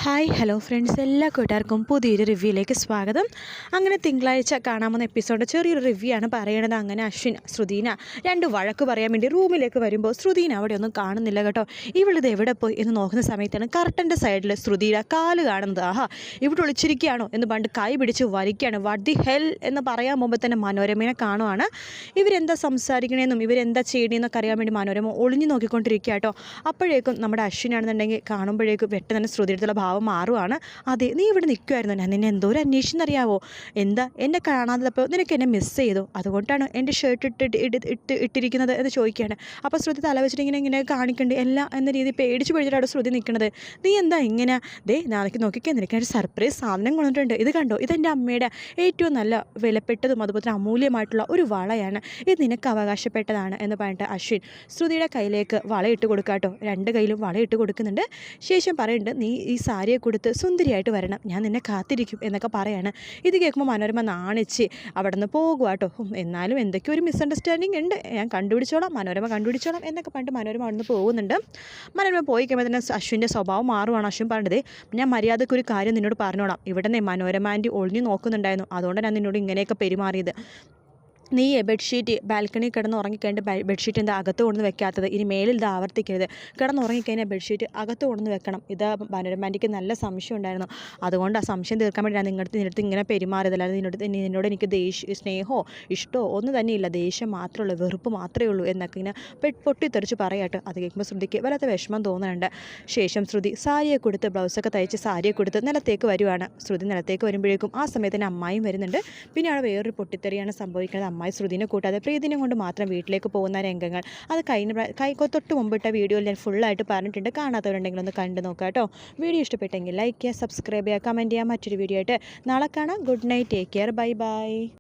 Hi hello friends, എല്ലാ കൂട്ടുകാർക്കും പുതിയൊരു റിവ്യൂയിലേക്ക് സ്വാഗതം. അങ്ങനെ തിങ്കളാഴ്ച കാണാമെന്ന എപ്പിസോഡ് ചെറിയൊരു റിവ്യൂ ആണ് പറയണത്. അങ്ങനെ അശ്വിൻ ശ്രുതീന രണ്ട് വഴക്ക് പറയാൻ വേണ്ടി റൂമിലേക്ക് വരുമ്പോൾ ശ്രുതീന അവിടെ ഒന്നും കാണുന്നില്ല കേട്ടോ. ഇവളിത് എവിടെ പോയി എന്ന് നോക്കുന്ന സമയത്താണ് കർട്ടൻ്റെ സൈഡിൽ ശ്രുതിയുടെ കാല് കാണുന്നത്. ആഹാ, ഇവിടെ ഒളിച്ചിരിക്കുകയാണോ എന്ന് പണ്ട് കൈ പിടിച്ച് വലിക്കുകയാണ്. വാട്ട് ദി ഹെൽ എന്ന് പറയാൻ മുമ്പ് തന്നെ മനോരമയെ കാണുവാണ്. ഇവരെന്താ സംസാരിക്കണേന്നും ഇവരെന്താ ചെയ്യണേന്നൊക്കെ അറിയാൻ വേണ്ടി മനോരമ ഒളിഞ്ഞു നോക്കിക്കൊണ്ടിരിക്കുക കേട്ടോ. അപ്പോഴേക്കും നമ്മുടെ അശ്വിനാണെന്നുണ്ടെങ്കിൽ കാണുമ്പോഴേക്കും പെട്ടെന്ന് ശ്രുതിയുടെ ഭാവം മാറുവാണ്. അതെ, നീ ഇവിടെ നിൽക്കുമായിരുന്നു, ഞാൻ നിന്നെ എന്തോരം അന്വേഷിച്ചെന്നറിയാവോ? എന്താ എന്നെ കാണാത്തപ്പോൾ നിനക്ക് എന്നെ മിസ് ചെയ്തോ? അതുകൊണ്ടാണ് എൻ്റെ ഷർട്ട് ഇട്ടിരിക്കുന്നത് എന്ന് ചോദിക്കുകയാണ്. അപ്പോൾ ശ്രുതി തല വെച്ചിട്ട് ഇങ്ങനെ കാണിക്കണ്ട് എല്ലാം എന്ന രീതി പേടിച്ച് പേടിച്ചിട്ടാണ് ശ്രുതി നിൽക്കുന്നത്. നീ എന്താ ഇങ്ങനെ? ദേ നാളേക്ക് നോക്കിക്കാൻ നിനക്കൊരു സർപ്രൈസ് സാധനം കൊണ്ടിട്ടുണ്ട്, ഇത് കണ്ടോ, ഇതെൻ്റെ അമ്മയുടെ ഏറ്റവും നല്ല വിലപ്പെട്ടതും അതുപോലെ തന്നെ അമൂല്യമായിട്ടുള്ള ഒരു വളയാണ്, ഇത് നിനക്ക് അവകാശപ്പെട്ടതാണ് എന്ന് പറഞ്ഞിട്ട് അശ്വിൻ ശ്രുതിയുടെ കയ്യിലേക്ക് വളയിട്ട് കൊടുക്കാട്ടോ. രണ്ട് കയ്യിലും വളയിട്ട് കൊടുക്കുന്നുണ്ട്. ശേഷം പറയുന്നുണ്ട്, നീ ഈ സാരിയെ കൊടുത്ത് സുന്ദരിയായിട്ട് വരണം, ഞാൻ നിന്നെ കാത്തിരിക്കും എന്നൊക്കെ പറയാണ്. ഇത് കേൾക്കുമ്പോൾ മനോരമ നാണിച്ച് അവിടെ നിന്ന് പോകുക കേട്ടോ. എന്നാലും എന്തൊക്കെയോ ഒരു മിസ്അണ്ടർസ്റ്റാൻഡിങ് ഉണ്ട്, ഞാൻ കണ്ടുപിടിച്ചോളാം, മനോരമ കണ്ടുപിടിച്ചോളാം എന്നൊക്കെ പറഞ്ഞിട്ട് മനോരമ അവിടെ നിന്ന് പോകുന്നുണ്ട്. മനോരമ പോയി കഴിയുമ്പോൾ തന്നെ അശ്വിൻ്റെ സ്വഭാവം മാറുവാണ്. അശ്വിൻ പറഞ്ഞത്, ഞാൻ മര്യാദയ്ക്ക് ഒരു കാര്യം നിന്നോട് പറഞ്ഞോളാം, ഇവിടെ നിന്ന് മനോരമ ആൻറ്റി ഒളിഞ്ഞു നോക്കുന്നുണ്ടായിരുന്നു, അതുകൊണ്ടാണ് ഞാൻ നിന്നോട് ഇങ്ങനെയൊക്കെ പെരുമാറിയത്. നീ ബെഡ്ഷീറ്റ് ബാൽക്കണി കിടന്ന് ഉറങ്ങിക്കഴിഞ്ഞിട്ട് ബെഡ്ഷീറ്റ് എന്താ അകത്ത് കൊണ്ടുവന്ന് വെക്കാത്തത്? ഇനി മേലിൽ ഇത് ആവർത്തിക്കരുത്. കിടന്നുറങ്ങിക്കഴിഞ്ഞാൽ ബെഡ്ഷീറ്റ് അകത്ത് കൊണ്ടുവന്ന് വെക്കണം. ഇത് മനോരമാൻറ്റിക്ക് നല്ല സംശയം ഉണ്ടായിരുന്നു, അതുകൊണ്ട് ആ സംശയം തീർക്കാൻ വേണ്ടി ഞാൻ നിന്നടുത്ത് ഇങ്ങനെ പെരുമാറിയത്. അല്ലാതെ നിന്നോട് എനിക്ക് സ്നേഹമോ ഇഷ്ടമോ ഒന്നും തന്നെയില്ല, ദേഷ്യം മാത്രമേ ഉള്ളൂ, വെറുപ്പ് മാത്രമേ ഉള്ളൂ എന്നൊക്കെ ഇങ്ങനെ പൊട്ടിത്തെറിച്ച് പറയാട്ടോ. അത് കേൾക്കുമ്പോൾ ശ്രുതിക്ക് വല്ലാത്ത വിഷമം തോന്നുന്നുണ്ട്. ശേഷം ശ്രുതി സാരിയെ കൊടുത്ത് ബ്ലൗസൊക്കെ തയ്ച്ച് സാരിയെ കൊടുത്ത് നിലത്തേക്ക് വരുവാണ്. ശ്രുതി നിലത്തേക്ക് വരുമ്പോഴേക്കും ആ സമയത്ത് തന്നെ അമ്മായും വരുന്നുണ്ട്. പിന്നെ അവിടെ വേറൊരു പൊട്ടിത്തെറിയാണ് സംഭവിക്കുന്നത്. അമ്മായി ശ്രുതിനെ കൂട്ടാതെ പ്രീതിനെ കൊണ്ട് മാത്രം വീട്ടിലേക്ക് പോകുന്ന രംഗങ്ങൾ അത് തൊട്ട് മുമ്പിട്ട വീഡിയോയിൽ ഞാൻ ഫുള്ളായിട്ട് പറഞ്ഞിട്ടുണ്ട്. കാണാത്തവരുണ്ടെങ്കിൽ ഒന്ന് കണ്ടു നോക്കാം കേട്ടോ. വീഡിയോ ഇഷ്ടപ്പെട്ടെങ്കിൽ ലൈക്ക് ചെയ്യുക, സബ്സ്ക്രൈബ് ചെയ്യുക, കമൻറ്റ് ചെയ്യുക. മറ്റൊരു വീഡിയോ ആയിട്ട് നാളെ കാണാം. Good night, take care, bye bye.